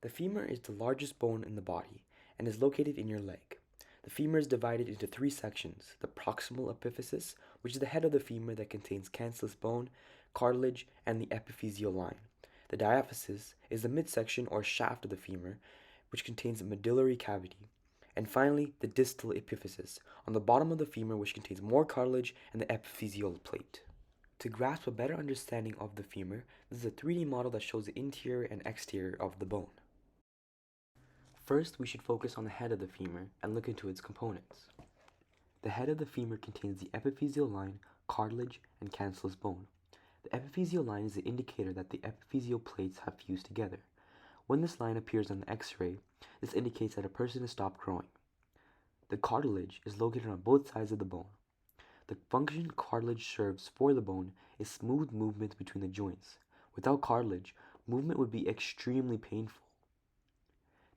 The femur is the largest bone in the body and is located in your leg. The femur is divided into three sections: the proximal epiphysis, which is the head of the femur that contains cancellous bone, cartilage, and the epiphyseal line. The diaphysis is the midsection or shaft of the femur, which contains a medullary cavity. And finally, the distal epiphysis, on the bottom of the femur, which contains more cartilage and the epiphyseal plate. To grasp a better understanding of the femur, this is a 3D model that shows the interior and exterior of the bone. First, we should focus on the head of the femur and look into its components. The head of the femur contains the epiphyseal line, cartilage, and cancellous bone. The epiphyseal line is the indicator that the epiphyseal plates have fused together. When this line appears on the X-ray, this indicates that a person has stopped growing. The cartilage is located on both sides of the bone. The function cartilage serves for the bone is smooth movement between the joints. Without cartilage, movement would be extremely painful.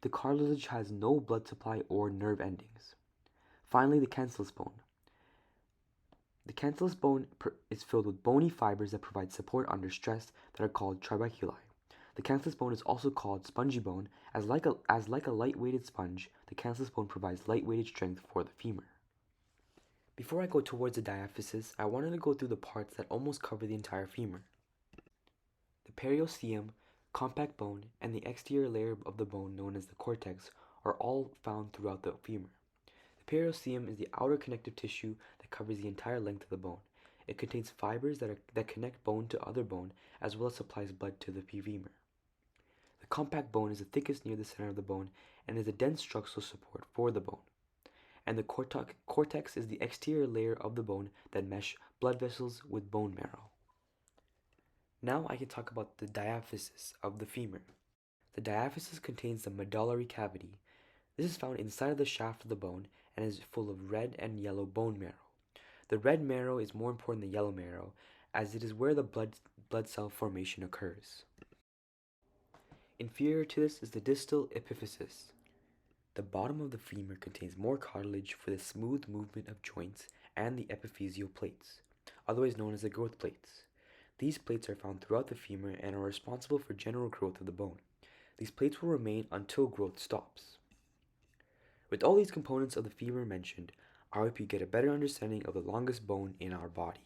The cartilage has no blood supply or nerve endings. Finally, the cancellous bone. The cancellous bone is filled with bony fibers that provide support under stress that are called trabeculi. The cancellous bone is also called spongy bone, as like a light-weighted sponge, the cancellous bone provides light-weighted strength for the femur. Before I go towards the diaphysis, I wanted to go through the parts that almost cover the entire femur. The periosteum, compact bone, and the exterior layer of the bone known as the cortex are all found throughout the femur. The periosteum is the outer connective tissue that covers the entire length of the bone. It contains fibers that connect bone to other bone, as well as supplies blood to the femur. The compact bone is the thickest near the center of the bone and is a dense structural support for the bone. And the cortex is the exterior layer of the bone that mesh blood vessels with bone marrow. Now I can talk about the diaphysis of the femur. The diaphysis contains the medullary cavity. This is found inside of the shaft of the bone and is full of red and yellow bone marrow. The red marrow is more important than yellow marrow, as it is where the blood cell formation occurs. Inferior to this is the distal epiphysis. The bottom of the femur contains more cartilage for the smooth movement of joints and the epiphyseal plates, otherwise known as the growth plates. These plates are found throughout the femur and are responsible for general growth of the bone. These plates will remain until growth stops. With all these components of the femur mentioned, I hope you get a better understanding of the longest bone in our body.